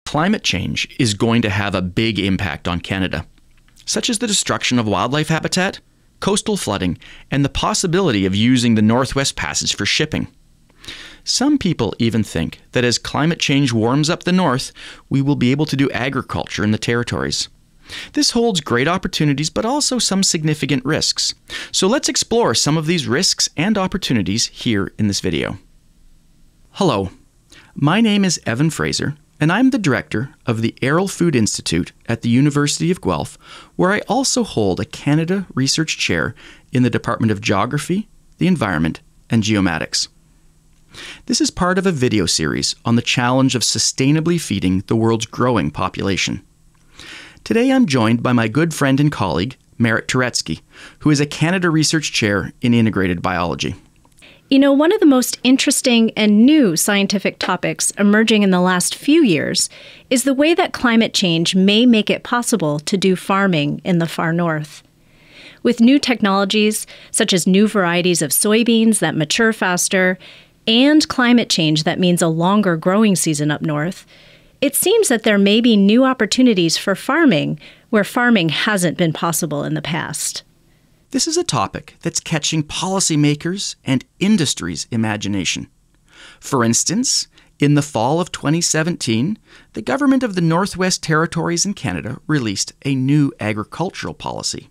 Climate change is going to have a big impact on Canada, such as the destruction of wildlife habitat, coastal flooding, and the possibility of using the Northwest Passage for shipping. Some people even think that as climate change warms up the north, we will be able to do agriculture in the territories. This holds great opportunities, but also some significant risks. So let's explore some of these risks and opportunities here in this video. Hello, my name is Evan Fraser, and I'm the director of the Arrell Food Institute at the University of Guelph, where I also hold a Canada Research Chair in the Department of Geography, the Environment, and Geomatics. This is part of a video series on the challenge of sustainably feeding the world's growing population. Today I'm joined by my good friend and colleague, Merit Turetsky, who is a Canada Research Chair in Integrated Biology. You know, one of the most interesting and new scientific topics emerging in the last few years is the way that climate change may make it possible to do farming in the far north. With new technologies, such as new varieties of soybeans that mature faster, and climate change that means a longer growing season up north, it seems that there may be new opportunities for farming where farming hasn't been possible in the past. This is a topic that's catching policymakers and industry's imagination. For instance, in the fall of 2017, the government of the Northwest Territories in Canada released a new agricultural policy.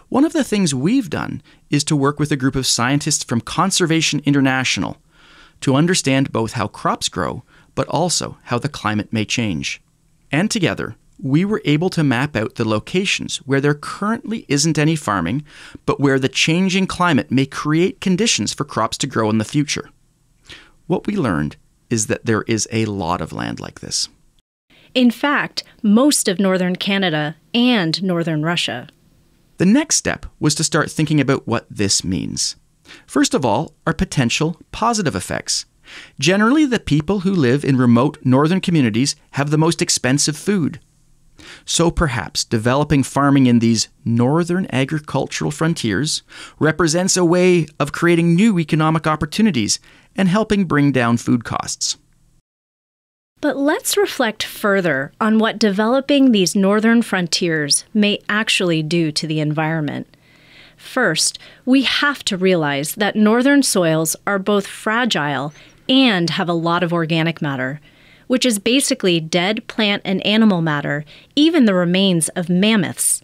One of the things we've done is to work with a group of scientists from Conservation International to understand both how crops grow, but also how the climate may change. And together, we were able to map out the locations where there currently isn't any farming, but where the changing climate may create conditions for crops to grow in the future. What we learned is that there is a lot of land like this. In fact, most of northern Canada and northern Russia. The next step was to start thinking about what this means. First of all, are potential positive effects. Generally, the people who live in remote northern communities have the most expensive food. So perhaps developing farming in these northern agricultural frontiers represents a way of creating new economic opportunities and helping bring down food costs. But let's reflect further on what developing these northern frontiers may actually do to the environment. First, we have to realize that northern soils are both fragile and have a lot of organic matter, which is basically dead plant and animal matter, even the remains of mammoths.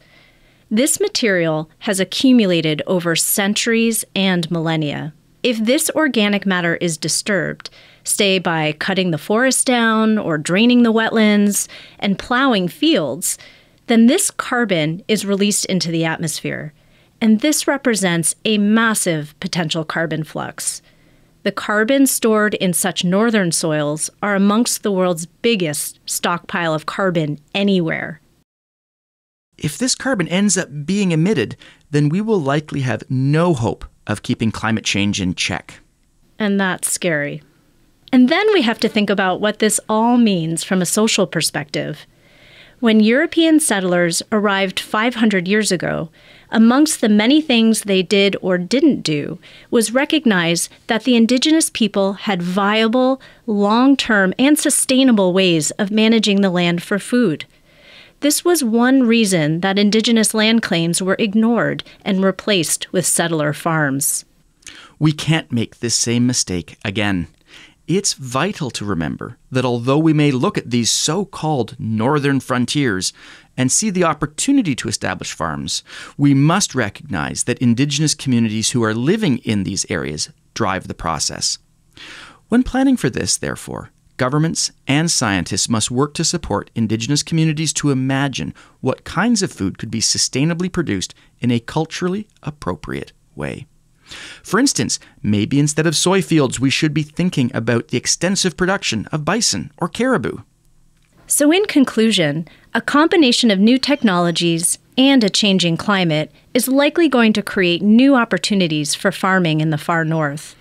This material has accumulated over centuries and millennia. If this organic matter is disturbed, say by cutting the forest down or draining the wetlands and plowing fields, then this carbon is released into the atmosphere, and this represents a massive potential carbon flux. The carbon stored in such northern soils are amongst the world's biggest stockpile of carbon anywhere. If this carbon ends up being emitted, then we will likely have no hope of keeping climate change in check. And that's scary. And then we have to think about what this all means from a social perspective. When European settlers arrived 500 years ago, amongst the many things they did or didn't do was recognize that the indigenous people had viable, long-term, and sustainable ways of managing the land for food. This was one reason that indigenous land claims were ignored and replaced with settler farms. We can't make this same mistake again. It's vital to remember that although we may look at these so-called northern frontiers and see the opportunity to establish farms, we must recognize that Indigenous communities who are living in these areas drive the process. When planning for this, therefore, governments and scientists must work to support Indigenous communities to imagine what kinds of food could be sustainably produced in a culturally appropriate way. For instance, maybe instead of soy fields, we should be thinking about the extensive production of bison or caribou. So in conclusion, a combination of new technologies and a changing climate is likely going to create new opportunities for farming in the far north.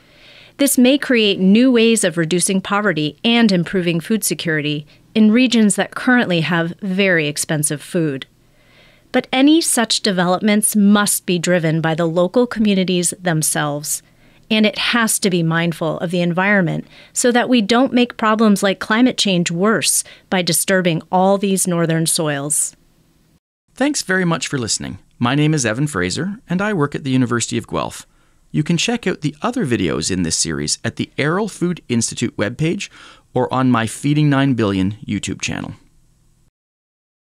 This may create new ways of reducing poverty and improving food security in regions that currently have very expensive food. But any such developments must be driven by the local communities themselves, And it has to be mindful of the environment so that we don't make problems like climate change worse by disturbing all these northern soils. Thanks very much for listening. My name is Evan Fraser, and I work at the University of Guelph. You can check out the other videos in this series at the Arrell Food Institute webpage or on my Feeding 9 Billion YouTube channel.